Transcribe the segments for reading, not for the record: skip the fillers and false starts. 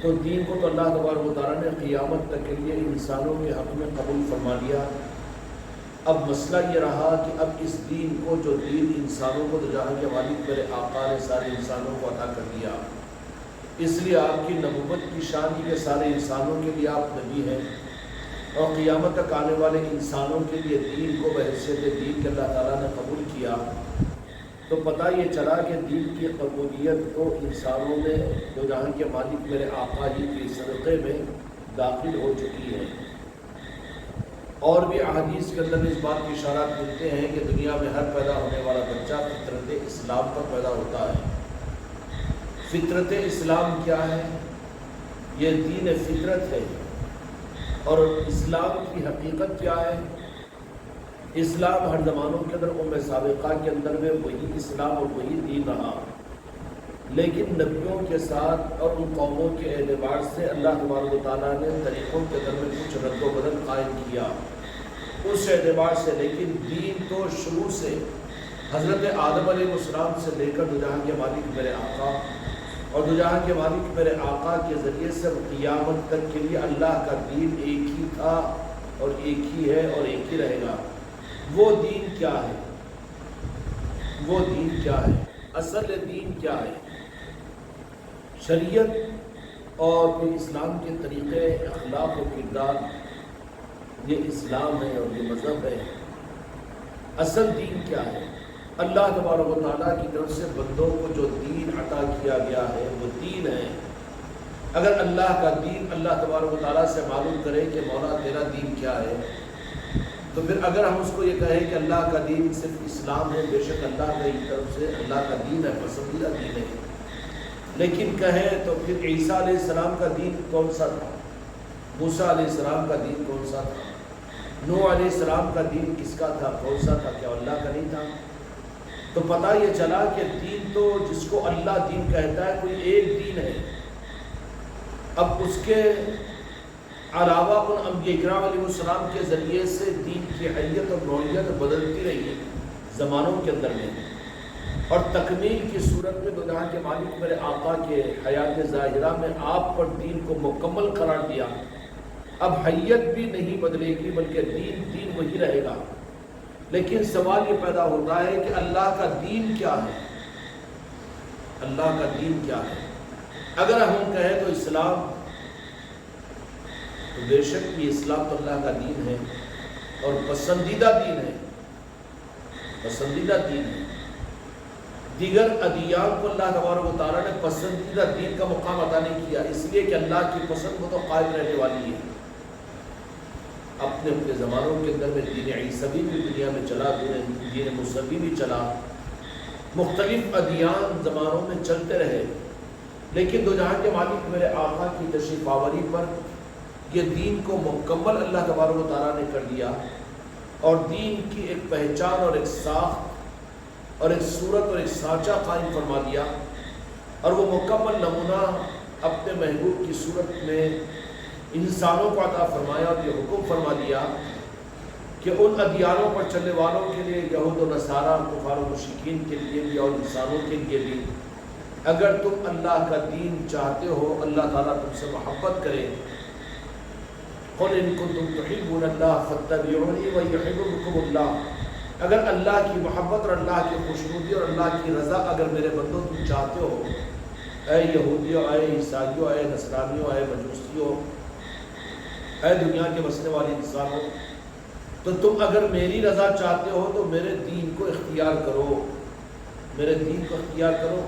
تو دین کو تو اللہ تبارک و تعالیٰ نے قیامت تک کے لیے انسانوں کے حق میں قبول فرما لیا۔ اب مسئلہ یہ رہا کہ اب اس دین کو، جو دین انسانوں کو، تو جہاں کے مالک میرے آقا نے سارے انسانوں کو عطا کر دیا، اس لیے آپ کی نبوت کی شان کی کہ سارے انسانوں کے لیے آپ نبی ہیں، اور قیامت تک آنے والے انسانوں کے لیے دین کو بحیثیت دین کے اللہ تعالیٰ نے قبول کیا۔ تو پتہ یہ چلا کہ دین کی قبولیت تو انسانوں میں، جو جہاں کے مالک میرے آقا ہی کے صدقے میں داخل ہو چکی ہے۔ اور بھی احادیث کے اندر اس بات کی اشارات ملتے ہیں کہ دنیا میں ہر پیدا ہونے والا بچہ فطرت اسلام پر پیدا ہوتا ہے۔ فطرت اسلام کیا ہے؟ یہ دین فطرت ہے۔ اور اسلام کی حقیقت کیا ہے؟ اسلام ہر زمانوں کے اندر سابقہ کے اندر میں وہی اسلام اور وہی دین رہا، لیکن نبیوں کے ساتھ اور ان قوموں کے اعتبار سے اللہ تبارک و تعالیٰ نے طریقوں کے اندر میں کچھ رد و بدل قائم کیا اس اعتبار سے۔ لیکن دین تو شروع سے حضرت آدم علیہ السلام سے لے کر دو جہاں کے مالک میرے آقا، اور دو جہاں کے مالک میرے آقا کے ذریعے سے قیامت تک کے لیے اللہ کا دین ایک ہی تھا اور ایک ہی ہے اور ایک ہی رہے گا۔ وہ دین کیا ہے؟ وہ دین کیا ہے؟ اصل دین کیا ہے؟ شریعت اور پھر اسلام کے طریقے، اخلاق و کردار، یہ اسلام ہے اور یہ مذہب ہے۔ اصل دین کیا ہے؟ اللہ تبارک و تعالیٰ کی طرف سے بندوں کو جو دین عطا کیا گیا ہے وہ دین ہے۔ اگر اللہ کا دین اللہ تبارک و تعالیٰ سے معلوم کرے کہ مولا تیرا دین کیا ہے، تو پھر اگر ہم اس کو یہ کہیں کہ اللہ کا دین صرف اسلام ہے، بے شک اللہ کی طرف سے اللہ کا دین ہے، پسندیدہ دین ہے، لیکن کہیں تو پھر عیسیٰ علیہ السلام کا دین کون سا تھا؟ موسیٰ علیہ السلام کا دین کون سا تھا؟ نوح علیہ السلام کا دین کس کا تھا؟ کون سا تھا؟ کیا اللہ کا نہیں تھا؟ تو پتہ یہ چلا کہ دین تو جس کو اللہ دین کہتا ہے کوئی ایک دین ہے۔ اب اس کے علاوہ ان انبیاء کرام علیہ السلام کے ذریعے سے دین کی حیت اور نوعیت بدلتی رہی ہے زمانوں کے اندر میں، اور تکمیل کی صورت میں تو جہاں کے مالک میرے آقا کے حیات ظاہرہ میں آپ پر دین کو مکمل قرار دیا۔ اب حیت بھی نہیں بدلے گی بلکہ دین وہی رہے گا۔ لیکن سوال یہ پیدا ہوتا ہے کہ اللہ کا دین کیا ہے؟ اللہ کا دین کیا ہے؟ اگر ہم کہیں تو اسلام، تو بے شک یہ اسلام تو اللہ کا دین ہے اور پسندیدہ دین ہے، پسندیدہ دین ہے۔ دیگر ادیان کو اللہ تبارک و تعالیٰ نے پسندیدہ دین کا مقام عطا نہیں کیا، اس لیے کہ اللہ کی پسند وہ تو قائم رہنے والی ہے۔ اپنے اپنے زمانوں کے اندر میں دین عیسوی بھی دنیا میں چلا، دین موسوی بھی چلا، مختلف ادیان زمانوں میں چلتے رہے، لیکن دو جہاں کے مالک میرے آقا کی تشریف آوری پر یہ دین کو مکمل اللہ تبارک و تعالیٰ نے کر دیا، اور دین کی ایک پہچان اور ایک ساخت اور ایک صورت اور ایک سانچہ قائم فرما دیا، اور وہ مکمل نمونہ اپنے محبوب کی صورت میں انسانوں کو عطا فرمایا، اور یہ حکم فرما دیا کہ ان ادیانوں پر چلنے والوں کے لیے، یہود و نصارہ، کفار و مشرکین کے لیے بھی اور انسانوں کے لیے بھی، اگر تم اللہ کا دین چاہتے ہو، اللہ تعالیٰ تم سے محبت کرے، قل ان کنتم تحبون اللہ فاتبعونی ویحببکم اللہ، اگر اللہ کی محبت اور اللہ کی خوشنودی اور اللہ کی رضا اگر میرے بندوں تم چاہتے ہو، اے یہودیوں، اے عیسائیوں، اے نصرانیوں، اے مجوسیوں، اے دنیا کے بسنے والے انسانوں، تو تم اگر میری رضا چاہتے ہو تو میرے دین کو اختیار کرو، میرے دین کو اختیار کرو۔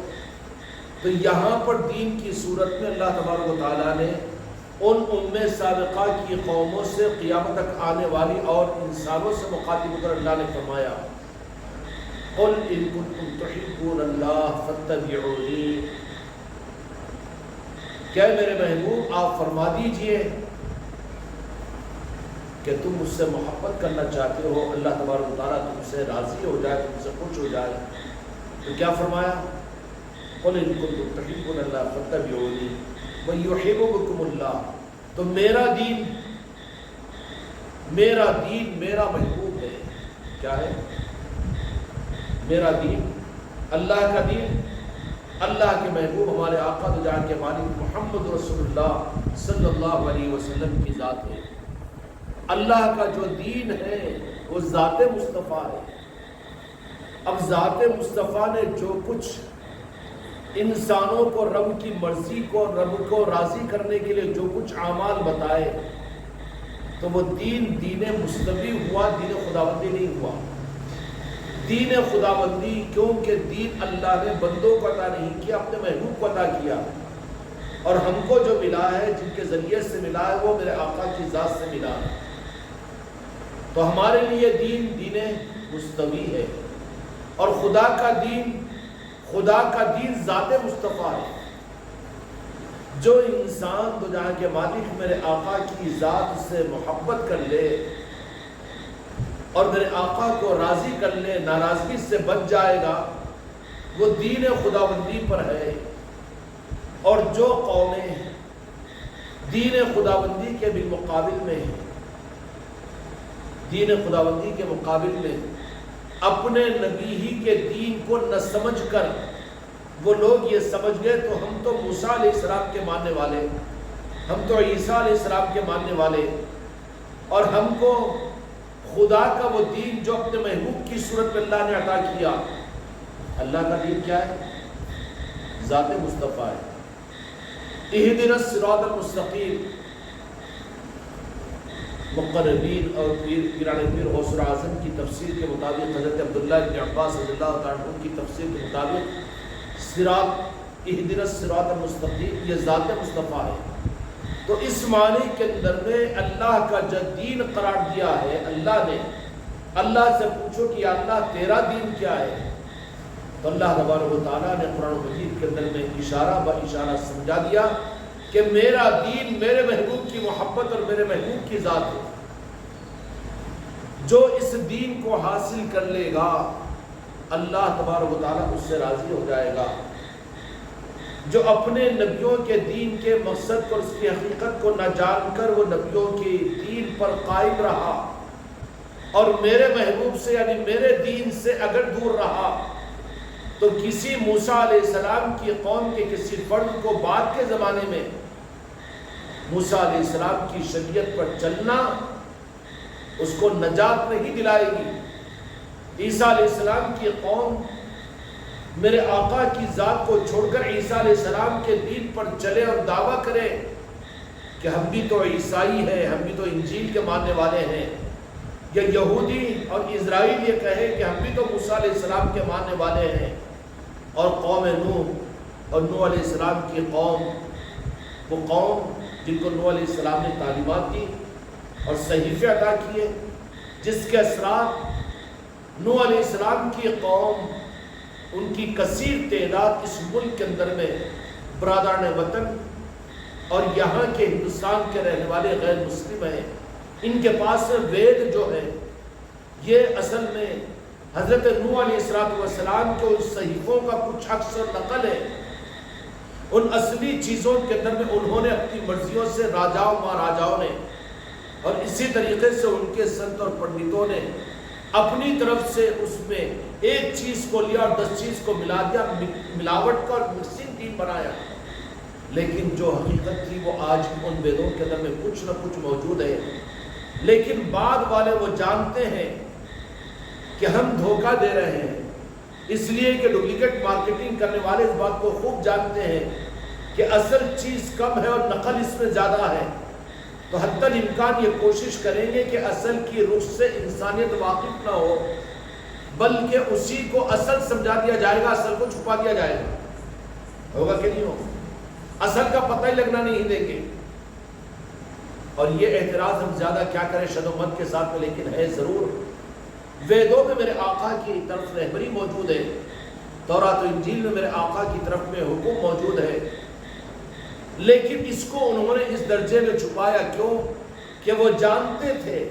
تو یہاں پر دین کی صورت میں اللہ تبارک و تعالیٰ نے ان امم سابقہ کی قوموں سے قیامت تک آنے والی اور انسانوں سے مخاطب کر اللہ نے فرمایا، قل ان کنتم تحبون اللہ فاتبعونی، کیا میرے محبوب آپ فرما دیجئے کہ تم مجھ سے محبت کرنا چاہتے ہو، اللہ تبارک و تعالیٰ تم سے راضی ہو جائے، تم سے خوش ہو جائے، تو کیا فرمایا؟ قل ان کنتم تحبون اللہ فاتبعونی ویحببکم اللہ۔ تو میرا دین میرا محبوب ہے، کیا ہے؟ میرا دین، اللہ کا دین اللہ کے محبوب ہمارے آقا دو جہاں کے مالک محمد رسول اللہ صلی اللہ علیہ وسلم کی ذات ہے۔ اللہ کا جو دین ہے وہ ذات مصطفیٰ ہے۔ اب ذات مصطفیٰ نے جو کچھ انسانوں کو رب کی مرضی کو، رب کو راضی کرنے کے لیے جو کچھ اعمال بتائے، تو وہ دین مستوی ہوا، دین خداوندی نہیں ہوا۔ دین خداوندی کیونکہ دین اللہ نے بندوں کو عطا نہیں کیا، اپنے محبوب کو عطا کیا، اور ہم کو جو ملا ہے، جن کے ذریعے سے ملا ہے، وہ میرے آقا کی ذات سے ملا ہے۔ تو ہمارے لیے دین مستوی ہے، اور خدا کا دین ذات مصطفیٰ ہے۔ جو انسان دو جہاں کے مالک میرے آقا کی ذات سے محبت کر لے اور میرے آقا کو راضی کر لے، ناراضگی سے بچ جائے گا، وہ دین خداوندی پر ہے۔ اور جو قومیں دین خداوندی کے بالمقابل میں ہیں، دین خداوندی کے مقابل میں اپنے نبی ہی کے دین کو نہ سمجھ کر وہ لوگ یہ سمجھ گئے تو ہم تو موسیٰ علیہ السلام کے ماننے والے، ہم تو عیسیٰ علیہ السلام کے ماننے والے، اور ہم کو خدا کا وہ دین جو اپنے محبوب کی صورت میں اللہ نے عطا کیا، اللہ کا دین کیا ہے؟ ذات مصطفیٰ ہے۔ اہدنا الصراط المستقیم، مقربین اور پیران پیر غوث اعظم کی تفسیر کے مطابق، حضرت عبداللہ بن عباس رضی اللہ تعالیٰ عنہ کی تفسیر کے مطابق، صراط، اہدنا الصراط المستقیم، یہ ذات مصطفیٰ ہے۔ تو اس معنی کے اندر میں اللہ کا جو دین قرار دیا ہے، اللہ سے پوچھو کہ یا اللہ تیرا دین کیا ہے، تو اللہ تبارک و تعالیٰ نے قرآن مجید کے اندر میں اشارہ با اشارہ سمجھا دیا کہ میرا دین میرے محبوب کی محبت اور میرے محبوب کی ذات ہے۔ جو اس دین کو حاصل کر لے گا، اللہ تبارک و تعالیٰ اس سے راضی ہو جائے گا۔ جو اپنے نبیوں کے دین کے مقصد اور اس کی حقیقت کو نہ جان کر وہ نبیوں کے دین پر قائم رہا اور میرے محبوب سے یعنی میرے دین سے اگر دور رہا، تو کسی موسیٰ علیہ السلام کی قوم کے کسی فرد کو بعد کے زمانے میں موسیٰ علیہ السلام کی شریعت پر چلنا اس کو نجات نہیں دلائے گی۔ عیسیٰ علیہ السلام کی قوم میرے آقا کی ذات کو چھوڑ کر عیسیٰ علیہ السلام کے دین پر چلے اور دعویٰ کرے کہ ہم بھی تو عیسائی ہیں، ہم بھی تو انجیل کے ماننے والے ہیں، یا یہودی اور اسرائیل یہ کہے کہ ہم بھی تو موسیٰ علیہ السلام کے ماننے والے ہیں، اور قوم نوح اور نوح علیہ السلام کی قوم، وہ قوم جن کو نوح علیہ السلام نے تعلیمات دی اور صحیفے عطا کیے، جس کے اثرات نوح علیہ السلام کی قوم، ان کی کثیر تعداد اس ملک کے اندر میں برادران وطن اور یہاں کے ہندوستان کے رہنے والے غیر مسلم ہیں، ان کے پاس وید جو ہے یہ اصل میں حضرت نوح علیہ السلام کے ان صحیفوں کا کچھ عکس اور نقل ہے۔ ان اصلی چیزوں کے اندر میں انہوں نے اپنی مرضیوں سے راجاؤں مہاراجاؤں نے اور اسی طریقے سے ان کے سنت اور پنڈتوں نے اپنی طرف سے اس میں ایک چیز کو لیا اور 10 چیز کو ملا دیا، ملاوٹ کا اور مکسنگ دین بنایا۔ لیکن جو حقیقت تھی وہ آج ان ویدوں کے اندر میں کچھ نہ کچھ موجود ہے، لیکن بعد والے وہ جانتے ہیں کہ ہم دھوکہ دے رہے ہیں، اس لیے کہ ڈپلیکیٹ مارکیٹنگ کرنے والے اس بات کو خوب جانتے ہیں کہ اصل چیز کم ہے اور نقل اس میں زیادہ ہے، تو حتی الامکان یہ کوشش کریں گے کہ اصل کی رخ سے انسانیت واقف نہ ہو، بلکہ اسی کو اصل سمجھا دیا جائے گا، اصل کو چھپا دیا جائے گا۔ ہوگا کہ نہیں ہوگا؟ اصل کا پتہ ہی لگنا نہیں دیں گے۔ اور یہ اعتراض ہم زیادہ کیا کریں شد و مت کے ساتھ میں، لیکن ہے ضرور۔ ویدوں میں میرے آقا کی طرف رہبری موجود ہے، تورات و انجیل میں میرے آقا کی طرف میں حکم موجود ہے، لیکن اس کو انہوں نے اس درجے میں چھپایا کیوں؟ کہ وہ جانتے تھے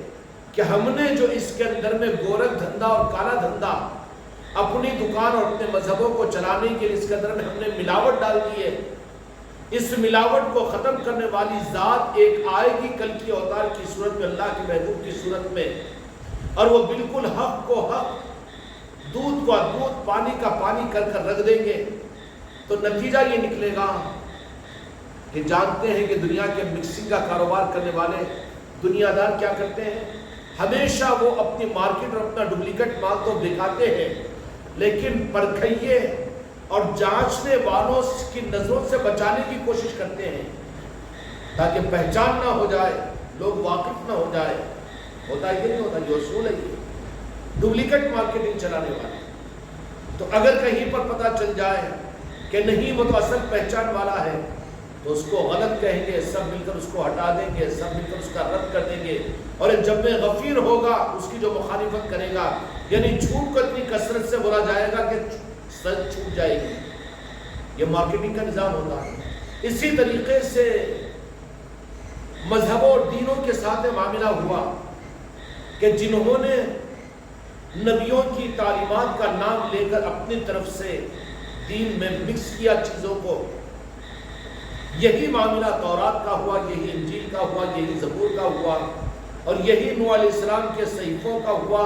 کہ ہم نے جو اس کے اندر میں گورکھ دھندا اور کالا دھندا اپنی دکان اور اپنے مذہبوں کو چلانے کے لیے اس کے اندر میں ہم نے ملاوٹ ڈال دی ہے، اس ملاوٹ کو ختم کرنے والی ذات ایک آئے گی کل کی اوتار کی صورت میں، اللہ کے محبوب کی صورت میں، اور وہ بالکل حق کو حق، دودھ کو دودھ، پانی کا پانی کر کر رکھ دیں گے، تو نتیجہ یہ نکلے گا کہ جانتے ہیں کہ دنیا کے مکسنگ کا کاروبار کرنے والے دنیا دار کیا کرتے ہیں، ہمیشہ وہ اپنی مارکیٹ اور اپنا ڈپلیکیٹ مال تو دکھاتے ہیں، لیکن پرکھئیے اور جانچنے والوں کی نظروں سے بچانے کی کوشش کرتے ہیں تاکہ پہچان نہ ہو جائے، لوگ واقف نہ ہو جائے۔ ہوتا ہے کہ نہیں ہوتا؟ یہ اصول ہے، یہ ڈپلیکیٹ مارکیٹنگ چلانے والے۔ تو اگر کہیں پر پتہ چل جائے کہ نہیں وہ تو اصل پہچان والا ہے، تو اس کو غلط کہیں گے، سب مل کر اس کو ہٹا دیں گے، سب مل کر اس کا رد کر دیں گے، اور جب میں غفیر ہوگا اس کی جو مخالفت کرے گا، یعنی جھوٹ کو اتنی کثرت سے بولا جائے گا کہ سچ چھوٹ جائے گی۔ یہ مارکیٹنگ کا نظام ہوتا ہے۔ اسی طریقے سے مذہبوں اور دینوں کے ساتھ معاملہ ہوا کہ جنہوں نے نبیوں کی تعلیمات کا نام لے کر اپنی طرف سے دین میں مکس کیا چیزوں کو، یہی معاملہ تورات کا ہوا، یہی انجیل کا ہوا، یہی زبور کا ہوا، اور یہی نوح علیہ السلام کے صحیفوں کا ہوا،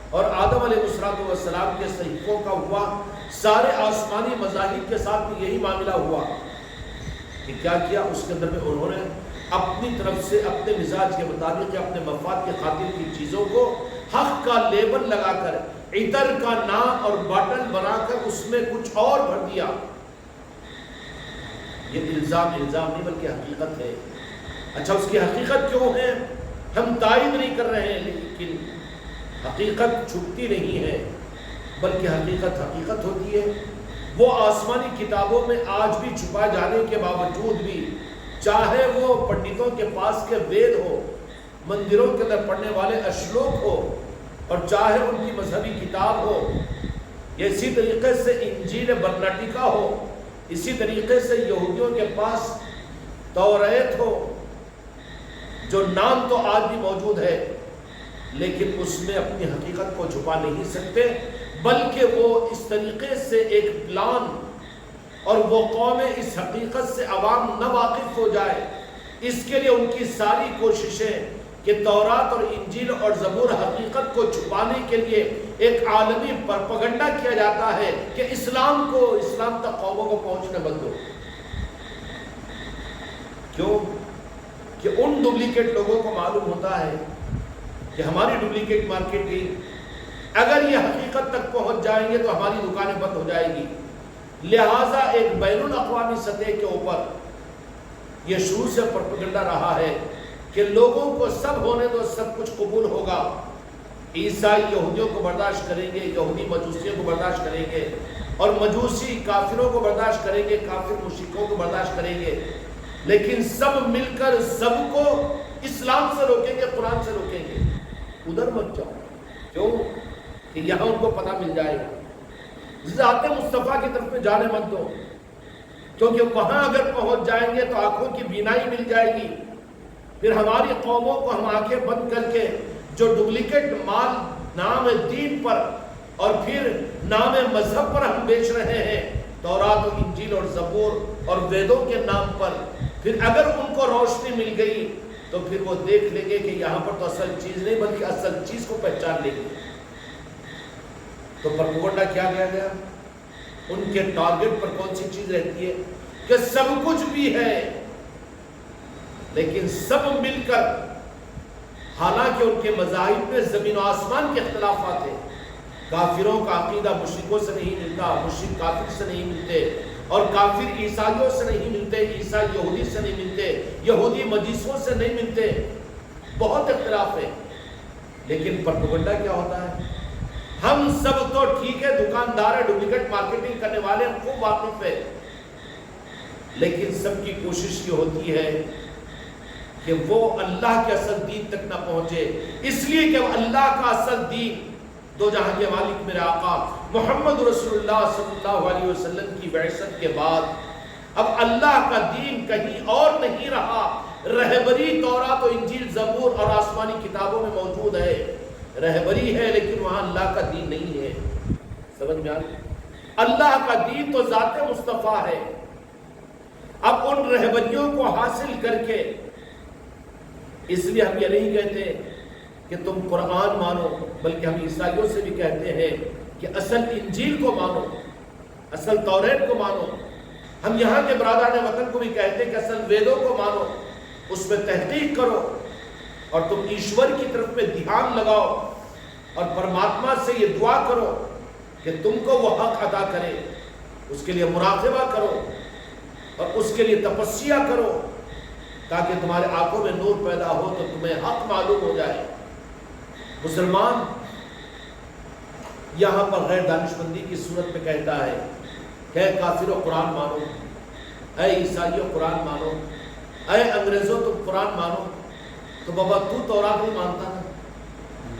اور آدم علیہ السلام کے صحیفوں کا ہوا۔ سارے آسمانی مذاہب کے ساتھ بھی یہی معاملہ ہوا کہ کیا کیا، اس کے اندر میں انہوں نے اپنی طرف سے اپنے مزاج کے مطابق، اپنے مفاد کے خاطر کی چیزوں کو حق کا لیبل لگا کر، عطر کا نام اور باٹل بنا کر اس میں کچھ اور بھر دیا۔ یہ الزام نہیں بلکہ حقیقت ہے۔ اچھا، اس کی حقیقت کیوں ہے ہم تائید نہیں کر رہے ہیں، لیکن حقیقت چھپتی نہیں ہے بلکہ حقیقت ہوتی ہے۔ وہ آسمانی کتابوں میں آج بھی چھپا جانے کے باوجود بھی، چاہے وہ پنڈتوں کے پاس کے وید ہو، مندروں کے اندر پڑھنے والے اشلوک ہو، اور چاہے ان کی مذہبی کتاب ہو، یا اسی طریقے سے انجیل برناٹیکا ہو، اسی طریقے سے یہودیوں کے پاس توریت ہو، جو نام تو آج بھی موجود ہے، لیکن اس میں اپنی حقیقت کو چھپا نہیں سکتے، بلکہ وہ اس طریقے سے ایک پلان، اور وہ قومیں اس حقیقت سے عوام نہ واقف ہو جائے، اس کے لیے ان کی ساری کوششیں کہ تورات اور انجیل اور زبور حقیقت کو چھپانے کے لیے ایک عالمی پروپیگنڈا کیا جاتا ہے کہ اسلام تک قوموں کو پہنچنے بند ہو۔ کیوں؟ کہ ان ڈپلیکیٹ لوگوں کو معلوم ہوتا ہے کہ ہماری ڈپلیکیٹ مارکیٹنگ اگر یہ حقیقت تک پہنچ جائیں گے تو ہماری دکانیں بند ہو جائیں گی، لہٰذا ایک بین الاقوامی سطح کے اوپر یہ شروع سے پروپیگنڈا رہا ہے کہ لوگوں کو سب ہونے دو، سب کچھ قبول ہوگا، عیسائی یہودیوں کو برداشت کریں گے، یہودی مجوسیوں کو برداشت کریں گے، اور مجوسی کافروں کو برداشت کریں گے، کافر مشرکوں کو برداشت کریں گے، لیکن سب مل کر سب کو اسلام سے روکیں گے، قرآن سے روکیں گے۔ ادھر مت جاؤ، کیوں؟ کہ یہاں ان کو پتہ مل جائے گا۔ ذات مصطفیٰ کی طرف میں جانے مت دو، کیونکہ وہاں اگر پہنچ جائیں گے تو آنکھوں کی بینائی مل جائے گی، پھر ہماری قوموں کو ہم آنکھیں بند کر کے جو ڈپلیکیٹ مال نام دین پر اور پھر نام مذہب پر ہم بیچ رہے ہیں، تورات و انجیل اور زبور اور ویدوں کے نام پر، پھر اگر ان کو روشنی مل گئی تو پھر وہ دیکھ لیں گے کہ یہاں پر تو اصل چیز نہیں بلکہ اصل چیز کو پہچان لیں گے۔ تو پروپیگنڈا کیا گیا؟ ان کے ٹارگٹ پر کون سی چیز رہتی ہے کہ سب کچھ بھی ہے، لیکن سب مل کر، حالانکہ ان کے مذاہب میں زمین و آسمان کے اختلافات ہیں، کافروں کا عقیدہ مشرکوں سے نہیں ملتا، مشرک کافر سے نہیں ملتے، اور کافر عیسائیوں سے نہیں ملتے، عیسائی یہودی سے نہیں ملتے، یہودی مجوسیوں سے نہیں ملتے، بہت اختلاف ہے، لیکن پروپیگنڈا کیا ہوتا ہے؟ ہم سب تو ٹھیک ہے، دکاندار ہے، ڈپلیکیٹ مارکیٹنگ کرنے والے خوب واقف ہے، لیکن سب کی کوشش یہ ہوتی ہے کہ وہ اللہ کے اصل دین تک نہ پہنچے، اس لیے کہ اللہ کا اصل دین، دو جہاں کے مالک میرے آقا محمد رسول اللہ صلی اللہ علیہ وسلم کی بعثت کے بعد اب اللہ کا دین کہیں اور نہیں رہا۔ رہبری تورات و انجیل زبور اور آسمانی کتابوں میں موجود ہے، رہبری ہے، لیکن وہاں اللہ کا دین نہیں ہے۔ سمجھ میں آ رہی؟ اللہ کا دین تو ذات مصطفیٰ ہے۔ اب ان رہبریوں کو حاصل کر کے، اس لیے ہم یہ نہیں کہتے کہ تم قرآن مانو، بلکہ ہم عیسائیوں سے بھی کہتے ہیں کہ اصل انجیل کو مانو، اصل توریت کو مانو، ہم یہاں کے برادران وطن کو بھی کہتے ہیں کہ اصل ویدوں کو مانو، اس میں تحقیق کرو، اور تم ایشور کی طرف میں دھیان لگاؤ اور پرماتما سے یہ دعا کرو کہ تم کو وہ حق عطا کرے، اس کے لیے مراقبہ کرو اور اس کے لیے تپسیا کرو تاکہ تمہارے آنکھوں میں نور پیدا ہو تو تمہیں حق معلوم ہو جائے۔ مسلمان یہاں پر غیر دانشمندی کی صورت میں کہتا ہے کہ اے کافروں قرآن مانو، اے عیسائیوں قرآن مانو، اے انگریزوں تم قرآن مانو، تو بابا تو تورات نہیں مانتا نا،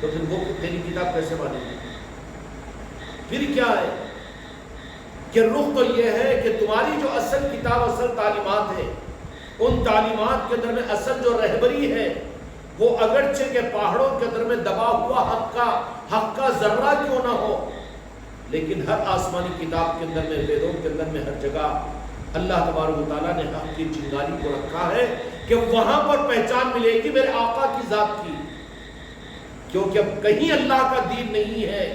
تو پھر وہ تیری کتاب کیسے مانے گی؟ پھر کیا ہے کہ رخ تو یہ ہے کہ تمہاری جو اصل کتاب، اصل تعلیمات ہے، ان تعلیمات کے اندر میں اصل جو رہبری ہے وہ اگرچہ کہ پہاڑوں کے اندر میں دبا ہوا حق کا ذرہ کیوں نہ ہو، لیکن ہر آسمانی کتاب کے اندر میں، ویدوں کے اندر میں ہر جگہ اللہ تبارک و تعالیٰ نے حق کی چنگاری کو رکھا ہے کہ وہاں پر پہچان ملے گی میرے آقا کی ذات کی، کیونکہ اب کہیں اللہ کا دین نہیں ہے۔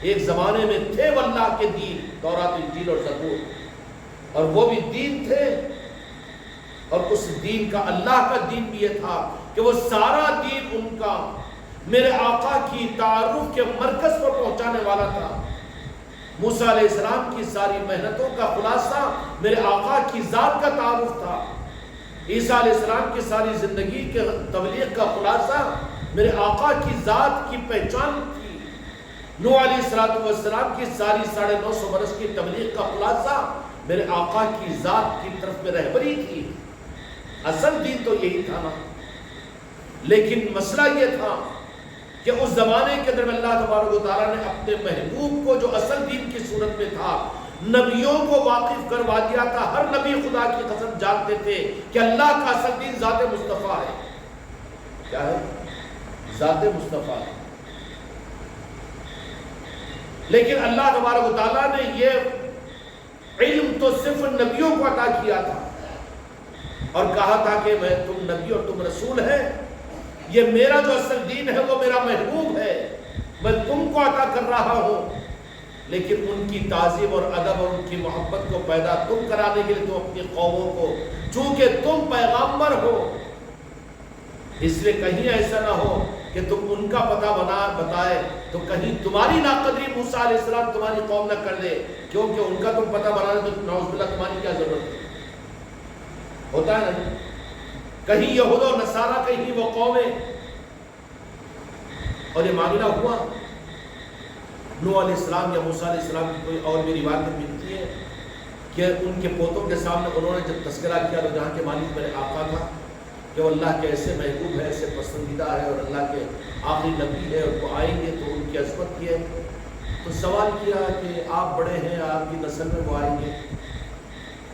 ایک زمانے میں تھے وہ اللہ کے دین، تورات، انجیل اور زبور، اور وہ بھی دین تھے، اور اس دین کا اللہ کا دین بھی یہ تھا کہ وہ سارا دین ان کا میرے آقا کی تعارف کے مرکز پر پہنچانے والا تھا۔ موسیٰ علیہ السلام کی ساری محنتوں کا خلاصہ میرے آقا کی ذات کا تعارف تھا۔ عیسیٰ علیہ السلام کی ساری زندگی کے تبلیغ کا خلاصہ میرے آقا کی ذات کی پہچان تھی۔ نوح علیہ السلام کی ساری 950 برس کی تبلیغ کا خلاصہ میرے آقا کی ذات کی طرف میں رہبری تھی۔ اصل دین تو یہی تھا نا، لیکن مسئلہ یہ تھا کہ اس زمانے کے اندر اللہ تبارک و تعالیٰ نے اپنے محبوب کو جو اصل دین کی صورت میں تھا، نبیوں کو واقف کروا دیا تھا۔ ہر نبی خدا کی قسم جانتے تھے کہ اللہ کا اصل دین ذات مصطفیٰ ہے۔ کیا ہے؟ ذات مصطفیٰ ہے۔ لیکن اللہ تبارک و تعالیٰ نے یہ علم تو صرف نبیوں کو عطا کیا تھا اور کہا تھا کہ میں تم نبی اور تم رسول ہے، یہ میرا جو اصل دین ہے وہ میرا محبوب ہے، میں تم کو عطا کر رہا ہوں، لیکن ان کی تعظیم اور ادب اور ان کی محبت کو پیدا تم کرانے کے لیے تم اپنی قوموں کو، چونکہ تم پیغامبر ہو، اس لیے کہیں ایسا نہ ہو کہ تم ان کا پتہ بتائے تو کہیں تمہاری ناقدری موسیٰ علیہ السلام تمہاری قوم نہ کر دے، کیونکہ ان کا تم پتہ بنا دے تو نعوذ باللہ تمہاری کیا ضرورت ہے؟ ہوتا ہے نا، کہیں یہود و نصارہ کہیں وہ قومیں، اور یہ معاملہ ہوا۔ نوح علیہ السلام یا موسیٰ علیہ السلام کی کوئی اور بھی روایت ملتی ہے کہ ان کے پوتوں کے سامنے انہوں نے جب تذکرہ کیا تو جہاں کے مالک میرے آقا تھا کہ وہ اللہ کے ایسے محبوب ہے، ایسے پسندیدہ ہے اور اللہ کے آخری نبی ہے، اور وہ آئیں گے تو ان کی عظمت کی ہے، تو سوال کیا کہ آپ بڑے ہیں، آپ کی نسل میں وہ آئیں گے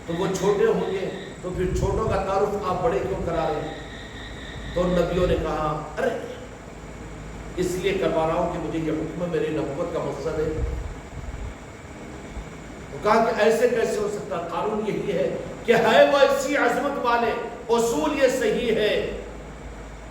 تو وہ چھوٹے ہوں گے، تو پھر چھوٹوں کا تعارف آپ بڑے کیوں کرا رہے ہیں؟ تو نبیوں نے کہا ارے اس لیے کروا رہا ہوں کہ مجھے یہ حکم میری نبوت کا مقصد ہے۔ تو کہا کہ ایسے کیسے ہو سکتا؟ قانون یہی ہے کہ ہے وہ ایسی عظمت والے، اصول یہ صحیح ہے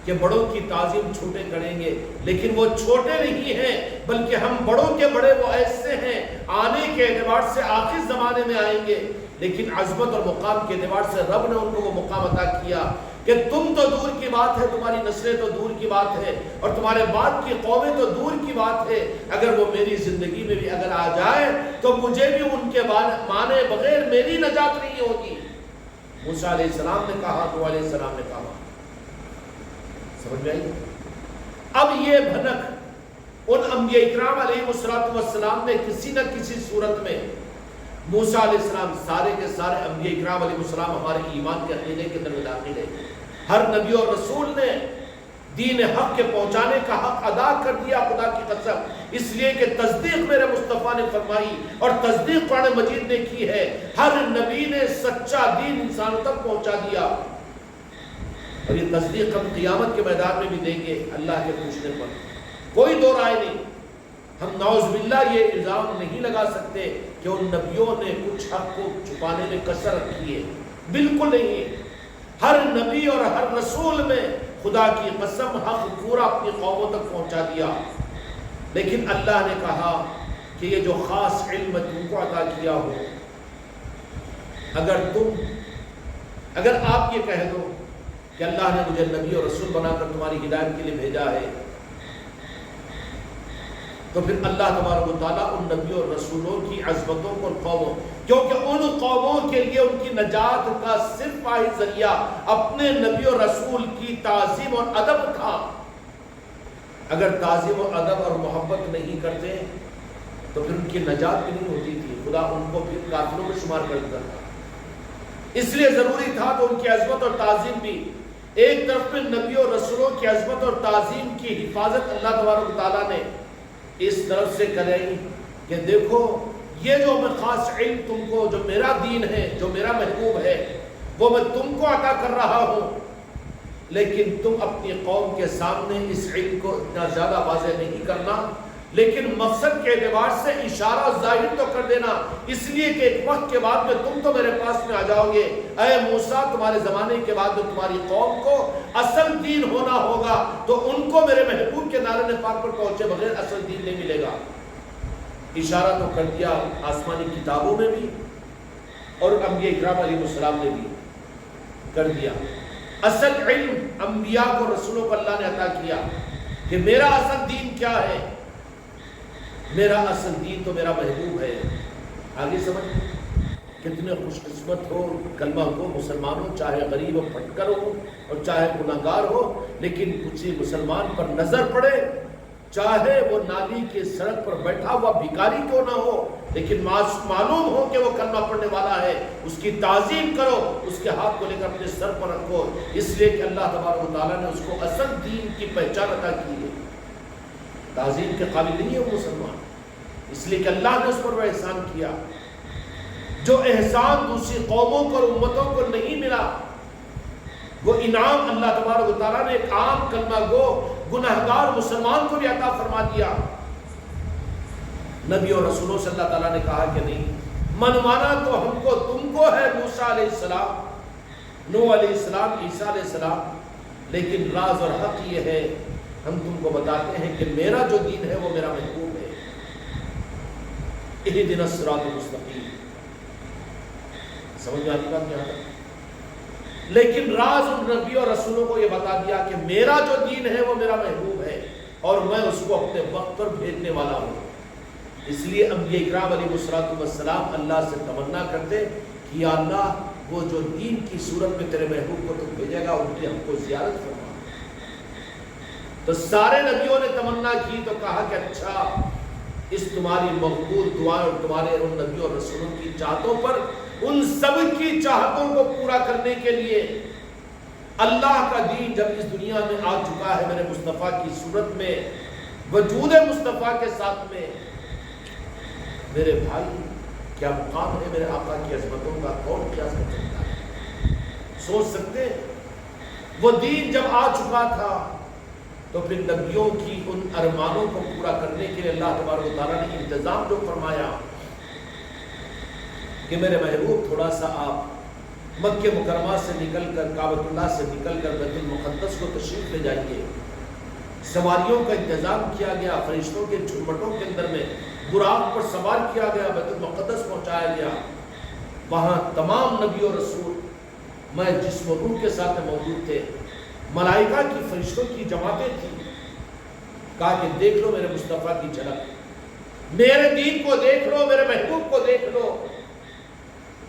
کہ بڑوں کی تعظیم چھوٹے کریں گے، لیکن وہ چھوٹے نہیں ہیں بلکہ ہم بڑوں کے بڑے وہ ایسے ہیں آنے کے اعتبار سے آخر زمانے میں آئیں گے، لیکن عظمت اور مقام کے اعتبار سے رب نے ان کو وہ مقام عطا کیا کہ تم تو دور کی بات ہے، تمہاری نسلیں تو دور کی بات ہے، اور تمہارے بعد کی قومیں تو دور کی بات ہے، اگر وہ میری زندگی میں بھی اگر آ جائے تو مجھے بھی ان کے مانے بغیر میری نجات نہیں ہوگی۔ موسیٰ علیہ السلام نے کہا، نوح علیہ السلام نے کہا، سمجھ میں آئی؟ اب یہ بھنک ان انبیاء اکرام علیہ السلام نے کسی نہ کسی صورت میں، موسیٰ علیہ السلام سارے کے سارے انبیاء اکرام علیہ السلام ہمارے ایمان کے عقیدے کے اندر داخل ہے، ہر نبی اور رسول نے دین حق کے پہنچانے کا حق ادا کر دیا خدا کی قسم، اس لیے کہ تصدیق میرے مصطفیٰ نے فرمائی اور تصدیق قرآن مجید نے کی ہے، ہر نبی نے سچا دین انسانوں تک پہنچا دیا، اور یہ تصدیق ہم قیامت کے میدان میں بھی دیں گے اللہ کے پوچھنے پر، کوئی دو رائے نہیں۔ ہم نعوذ باللہ یہ الزام نہیں لگا سکتے کہ ان نبیوں نے کچھ حق کو چھپانے میں کسر رکھی ہے، بالکل نہیں۔ ہر نبی اور ہر رسول میں خدا کی قسم حق پورا اپنی قوموں تک پہنچا دیا، لیکن اللہ نے کہا کہ یہ جو خاص علم تم کو عطا کیا ہو، اگر آپ یہ کہہ دو کہ اللہ نے مجھے نبی اور رسول بنا کر تمہاری ہدایت کے لیے بھیجا ہے، تو پھر اللہ تبارک و تعالیٰ ان نبیوں اور رسولوں کی عظمتوں کو قوموں، کیونکہ ان قوموں کے لیے ان کی نجات کا صرف واحد ذریعہ اپنے نبی اور رسول کی تعظیم اور ادب تھا۔ اگر تعظیم اور ادب اور محبت نہیں کرتے تو پھر ان کی نجات بھی نہیں ہوتی تھی، خدا ان کو پھر کافروں میں شمار کر دیتا تھا۔ اس لیے ضروری تھا تو ان کی عظمت اور تعظیم بھی، ایک طرف میں نبی اور رسولوں کی عظمت اور تعظیم کی حفاظت اللہ تبارک و تعالیٰ نے اس طرف سے کریں کہ دیکھو یہ جو میں خاص علم تم کو، جو میرا دین ہے، جو میرا محبوب ہے، وہ میں تم کو عطا کر رہا ہوں، لیکن تم اپنی قوم کے سامنے اس علم کو اتنا زیادہ واضح نہیں کرنا، لیکن مقصد کے اعتبار سے اشارہ ظاہر تو کر دینا، اس لیے کہ ایک وقت کے بعد میں تم تو میرے پاس میں آ جاؤ گے، اے موسیٰ تمہارے زمانے کے بعد میں تمہاری قوم کو اصل دین ہونا ہوگا، تو ان کو میرے محبوب کے نعرہ پاک پر پہنچے بغیر اصل دین نہیں ملے گا۔ اشارہ تو کر دیا آسمانی کتابوں میں بھی اور انبیاء اکرام علیہ السلام نے بھی کر دیا۔ اصل علم انبیاء کو، رسولوں کو اللہ نے عطا کیا کہ میرا اصل دین کیا ہے، میرا اصل دین تو میرا محبوب ہے۔ آگے سمجھ، کتنے خوش قسمت ہو کلمہ کو مسلمان ہو، چاہے غریب و پھٹکر ہو اور چاہے گناہگار ہو، لیکن کسی مسلمان پر نظر پڑے، چاہے وہ نالی کے سڑک پر بیٹھا ہوا بھکاری کیوں نہ ہو، لیکن معلوم ہو کہ وہ کلمہ پڑھنے والا ہے، اس کی تعظیم کرو، اس کے ہاتھ کو لے کر اپنے سر پر رکھو، اس لیے کہ اللہ تبارک و تعالیٰ نے اس کو اصل دین کی پہچان عطا کی ہے۔ تعظیم کے قابل نہیں ہے وہ مسلمان، اس لیے کہ اللہ نے اس پر وہ احسان کیا جو احسان دوسری قوموں کو اور امتوں کو نہیں ملا۔ وہ انعام اللہ تبارک و تعالیٰ نے ایک عام کلمہ گو گناہگار مسلمان کو بھی عطا فرما دیا۔ نبی اور رسولوں سے اللہ تعالیٰ نے کہا کہ نہیں، منوانا تو ہم کو تم کو ہے، موسیٰ علیہ السلام، نوح علیہ السلام، عیسیٰ علیہ السلام، لیکن راز اور حق یہ ہے، ہم تم کو بتاتے ہیں کہ میرا جو دین ہے وہ میرا محبوب ہے۔ اہدنا الصراط المستقیم، سمجھ میں آتی بات کیا ہے؟ لیکن راز ان نبی اور رسولوں کو یہ بتا دیا کہ میرا جو دین ہے وہ میرا محبوب ہے اور میں اس کو اپنے وقت پر بھیجنے والا ہوں۔ اس لیے انبیاء اکرام علیہ السلام اللہ سے تمنا کرتے کہ یا اللہ وہ جو دین کی صورت میں تیرے محبوب کو تو بھیجے گا ان کی ہم کو زیارت فرما۔ تو سارے نبیوں نے تمنا کی تو کہا کہ اچھا اس تمہاری مقبول دعائیں اور تمہارے ان نبیوں اور رسولوں کی چاہتوں پر، ان سب کی چاہتوں کو پورا کرنے کے لیے اللہ کا دین جب اس دنیا میں آ چکا ہے میرے مصطفیٰ کی صورت میں، وجود مصطفیٰ کے ساتھ میں، میرے بھائی کیا مقام ہے میرے آقا کی عظمتوں کا، کون کیا کر سکتا ہے؟ سوچ سکتے ہیں وہ دین جب آ چکا تھا تو پھر نبیوں کی ان ارمانوں کو پورا کرنے کے لیے اللہ تبارک و تعالیٰ نے انتظام جو فرمایا کہ میرے محبوب تھوڑا سا آپ مکہ مکرمہ سے نکل کر، کعبۃ اللہ سے نکل کر بیت المقدس کو تشریف لے جائیے۔ سواریوں کا انتظام کیا گیا، فرشتوں کے جھرمٹوں کے اندر میں براق پر سوار کیا گیا، بیت المقدس پہنچایا گیا۔ وہاں تمام نبی اور رسول میں جسم و روح کے ساتھ موجود تھے، ملائکہ کی، فرشتوں کی جماعتیں تھیں۔ کہا کہ دیکھ لو میرے مصطفیٰ کی جھلک، میرے دین کو دیکھ لو، میرے محبوب کو دیکھ لو۔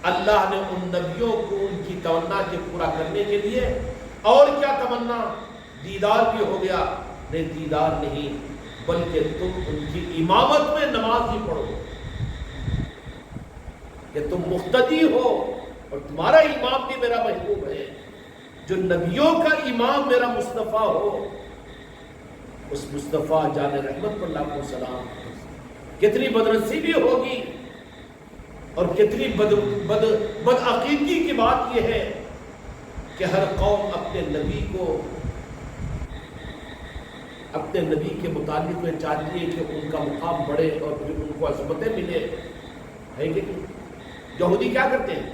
اللہ نے ان نبیوں کو ان کی تمنا کے پورا کرنے کے لیے اور کیا تمنا، دیدار بھی ہو گیا۔ نہیں دیدار نہیں، بلکہ تم ان کی امامت میں نماز بھی پڑھو، کہ تم مقتدی ہو اور تمہارا امام بھی میرا محبوب ہے۔ جو نبیوں کا امام میرا مصطفیٰ ہو، اس مصطفیٰ جان رحمت پر لاکھوں سلام۔ کتنی بدنصیبی ہوگی اور کتنی بدعقیدگی کی بات یہ ہے کہ ہر قوم اپنے نبی کو، اپنے نبی کے متعلق میں چاہتی ہے کہ ان کا مقام بڑھے اور پھر ان کو عظمتیں ملے، ہے کہ نہیں؟ یہودی کیا کرتے ہیں؟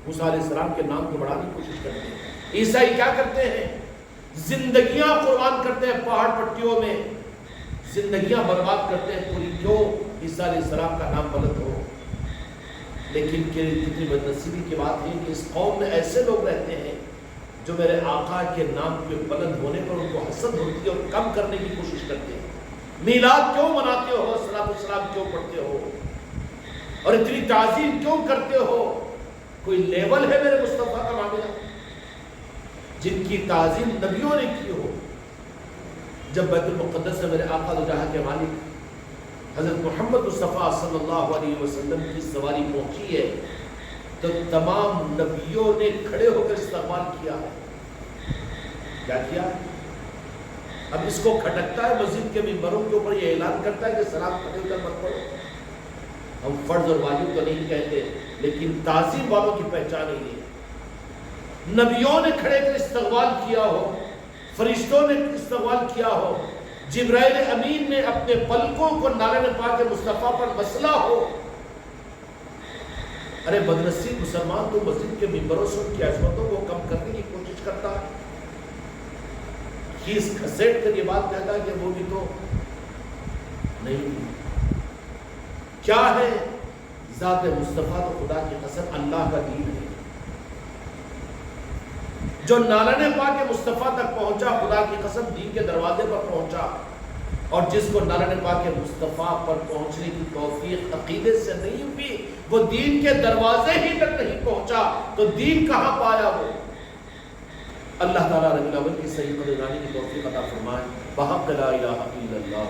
موسیٰ علیہ السلام کے نام کو بڑھانے کی کوشش کرتے ہیں۔ عیسائی کیا کرتے ہیں؟ زندگیاں قربان کرتے ہیں، پہاڑ پٹیوں میں زندگیاں برباد کرتے ہیں پوری، کیوں؟ عیسیٰ علیہ السلام کا نام بلند ہو۔ لیکن کتنی بدنصیبی کی بات ہے کہ اس قوم میں ایسے لوگ رہتے ہیں جو میرے آقا کے نام کے بلند ہونے پر ان کو حسد ہوتی ہے اور کم کرنے کی کوشش کرتے ہیں. میلاد کیوں مناتے ہو, صلاۃ والسلام کیوں پڑھتے ہو, اور اتنی تعظیم کیوں کرتے ہو؟ کوئی لیول ہے میرے مصطفیٰ کا معاملہ جن کی تعظیم نبیوں نے کی ہو؟ جب بیت المقدس سے میرے آقا دو جہاں کے مالک حضرت محمد مصطفیٰ صلی اللہ علیہ وسلم کی سواری پہنچی ہے تو تمام نبیوں نے کھڑے ہو کر استقبال کیا ہے. کیا کیا؟ اب اس کو کھٹکتا ہے مسجد کے ممبروں کے اوپر یہ اعلان کرتا ہے کہ سلام کھڑے ہو کر مت پڑھو. ہم فرض اور واجب تو نہیں کہتے, لیکن تعظیم والوں کی پہچان ہی ہے. نبیوں نے کھڑے کر استقبال کیا ہو, فرشتوں نے استقبال کیا ہو, جبرائیل امین نے اپنے پلکوں کو نالے پاک مصطفیٰ پر مسلا ہو. ارے بدنصیب مسلمان تو مسجد کے ممبروں سے ان کی عظمتوں کو کم کرنے کی کوشش کرتا ہے. کھیس گھسیٹ کر یہ بات کہتا ہے کہ وہ بھی تو نہیں. کیا ہے؟ ذات مصطفیٰ تو خدا کی قسم اللہ کا دین ہے. جو نالے پاک مصطفیٰ تک پہنچا خدا کی قسم دین کے دروازے پر پہنچا, اور جس کو نالے پاک مصطفیٰ پر پہنچنے کی توفیق عقیدے سے نہیں ہوئی وہ دین کے دروازے ہی تک نہیں پہنچا تو دین کہاں پایا وہ؟ اللہ تعالیٰ رب العالمین کی صحیح قدردانی کی توفیق عطا فرمائے. بحق لا الہ الا اللہ.